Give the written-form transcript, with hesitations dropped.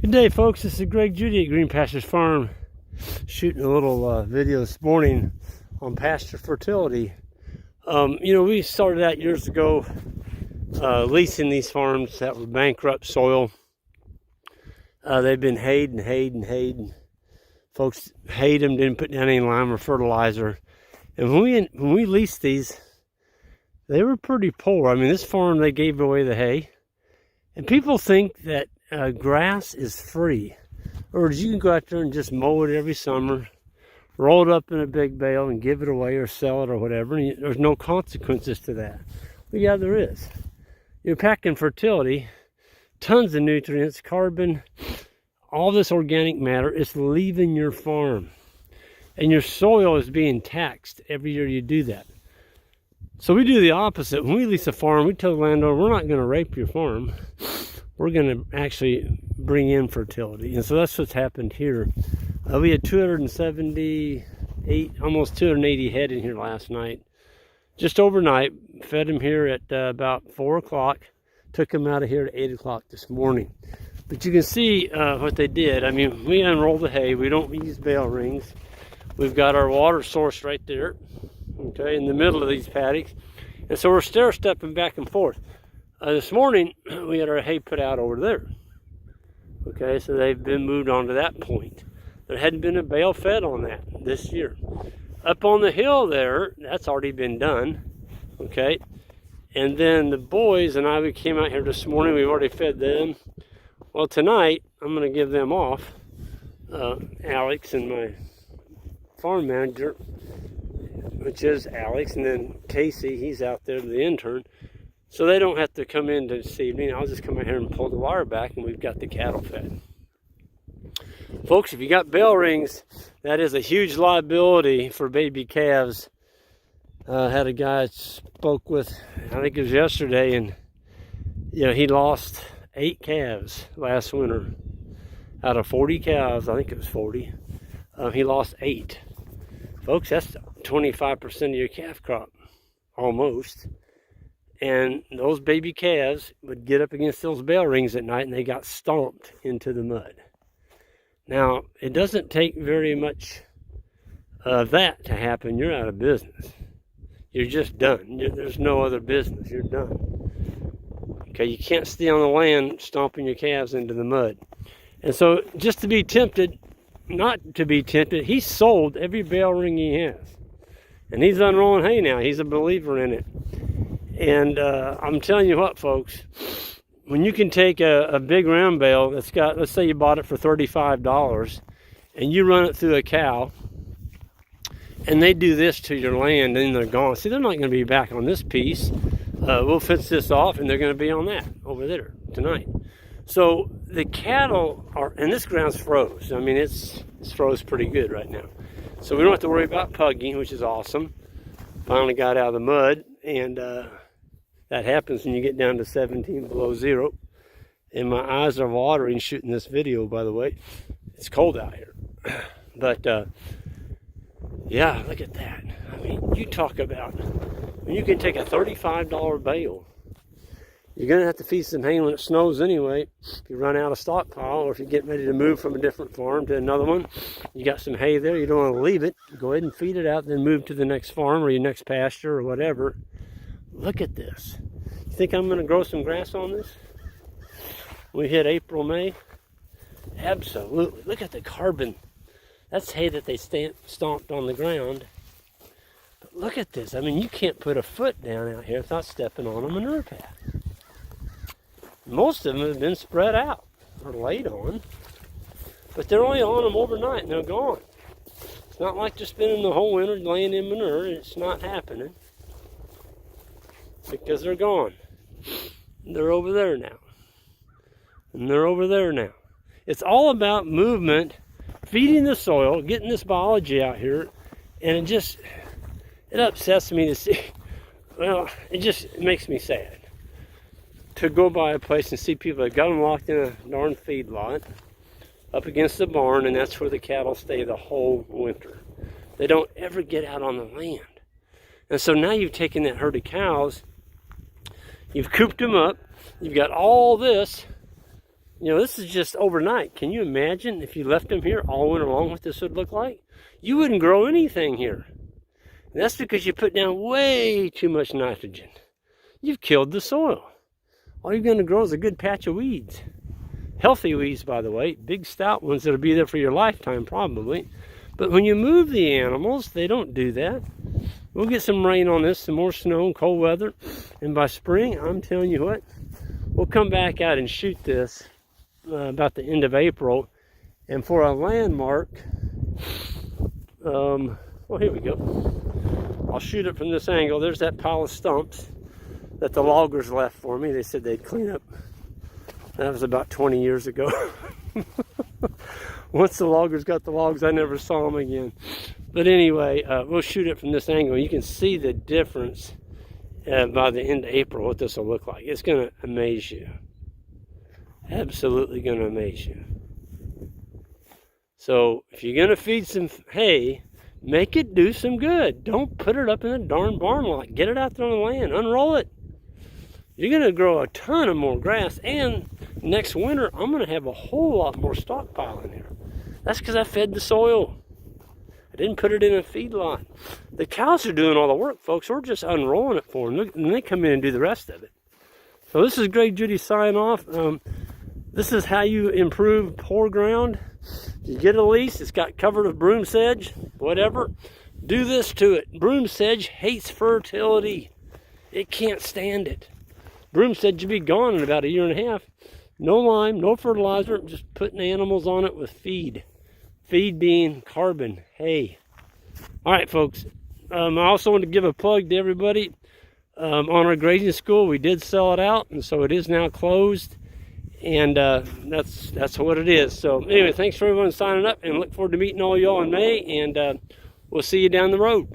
Good day, folks. This is Greg Judy at Green Pastures Farm, shooting a little video this morning on pasture fertility. We started out years ago leasing these farms that were bankrupt soil. They've been hayed and folks hayed them, didn't put down any lime or fertilizer. And when we leased these, they were pretty poor. I mean, this farm, they gave away the hay. And people think that grass is free, or you can go out there and just mow it every summer, roll it up in a big bale and give it away or sell it or whatever, and there's no consequences to that. But yeah, there is. You're packing fertility, tons of nutrients, carbon, all this organic matter is leaving your farm, and your soil is being taxed every year you do that. So we do the opposite. When we lease a farm, we tell the landowner, we're not going to rape your farm. We're going to actually bring in fertility. And so that's what's happened here. We had 278, almost 280 head in here last night. Just overnight, fed them here at about 4 o'clock. Took them out of here at 8 o'clock this morning. But you can see what they did. I mean, we unroll the hay. We don't use bale rings. We've got our water source right there, okay, in the middle of these paddocks. And so we're stair-stepping back and forth. This morning, we had our hay put out over there. Okay, so they've been moved on to that point. There hadn't been a bale fed on that this year. Up on the hill there, that's already been done. Okay, and then the boys and we came out here this morning. We've already fed them. Well, tonight, I'm going to give them off. Alex and my farm manager, which is Alex, and then Casey, he's out there, the intern. So they don't have to come in this evening. I'll just come in here and pull the wire back, and we've got the cattle fed. Folks, if you got bell rings, that is a huge liability for baby calves. Had a guy I spoke with, I think it was yesterday, and he lost 8 calves last winter. Out of 40 calves, I think it was 40, he lost 8. Folks, that's 25% of your calf crop, almost. And those baby calves would get up against those bell rings at night and they got stomped into the mud. Now, it doesn't take very much of that to happen. You're out of business. You're just done. There's no other business. You're done. Okay, you can't stay on the land stomping your calves into the mud. And so, just to be tempted, not to be tempted, he sold every bell ring he has. And he's unrolling hay now. He's a believer in it. And I'm telling you what, folks, when you can take a big round bale that's got, let's say you bought it for $35, and you run it through a cow, and they do this to your land, and they're gone. See, they're not going to be back on this piece. We'll fence this off, and they're going to be on that over there tonight. So the cattle are, and this ground's froze. I mean, it's froze pretty good right now. So we don't have to worry about pugging, which is awesome. Finally got out of the mud, and that happens when you get down to 17 below zero. And my eyes are watering shooting this video, by the way. It's cold out here. But, yeah, look at that. I mean, you talk about, when you can take a $35 bale, you're going to have to feed some hay when it snows anyway. If you run out of stockpile, or if you get ready to move from a different farm to another one, you got some hay there, you don't want to leave it. Go ahead and feed it out, then move to the next farm or your next pasture or whatever. Look at this. You think I'm going to grow some grass on this? We hit April, May. Absolutely. Look at the carbon. That's hay that they stomped on the ground. But look at this. I mean, you can't put a foot down out here without stepping on a manure pad. Most of them have been spread out or laid on. But they're only on them overnight and they're gone. It's not like they're spending the whole winter laying in manure. It's not happening. Because they're gone. They're over there now. And they're over there now. It's all about movement, feeding the soil, getting this biology out here, and it upsets me to see, it makes me sad to go by a place and see people that got them locked in a darn feed lot up against the barn, and that's where the cattle stay the whole winter. They don't ever get out on the land. And so now you've taken that herd of cows, you've cooped them up, you've got all this, You know, this is just overnight. Can you imagine if you left them here all winter long what this would look like? You wouldn't grow anything here. And that's because you put down way too much nitrogen. You've killed the soil. All you're going to grow is a good patch of weeds. Healthy weeds, by the way. Big, stout ones that'll be there for your lifetime, probably. But when you move the animals, they don't do that. We'll get some rain on this, some more snow and cold weather. And by spring, I'm telling you what, we'll come back out and shoot this about the end of April. And for a landmark, well, here we go. I'll shoot it from this angle. There's that pile of stumps that the loggers left for me. They said they'd clean up. That was about 20 years ago. Once the loggers got the logs, I never saw them again. But anyway, we'll shoot it from this angle. You can see the difference by the end of April, what this will look like. It's going to amaze you. Absolutely going to amaze you. So if you're going to feed some hay, make it do some good. Don't put it up in a darn barn lot. Get it out there on the land. Unroll it. You're going to grow a ton of more grass. And next winter, I'm going to have a whole lot more stockpile in here. That's because I fed the soil. I didn't put it in a feed lot. The cows are doing all the work, folks. We're just unrolling it for them. And they come in and do the rest of it. So this is Greg Judy signing off. This is how you improve poor ground. You get a lease, it's got covered with broom sedge, whatever. Do this to it. Broom sedge hates fertility. It can't stand it. Broom sedge should be gone in about a year and a half. No lime, no fertilizer, just putting animals on it with feed. Feed being carbon, hay. All right, folks. I also want to give a plug to everybody. On our grazing school, we did sell it out, and so it is now closed. And that's what it is. So anyway, thanks for everyone signing up, and look forward to meeting all y'all in May, and we'll see you down the road.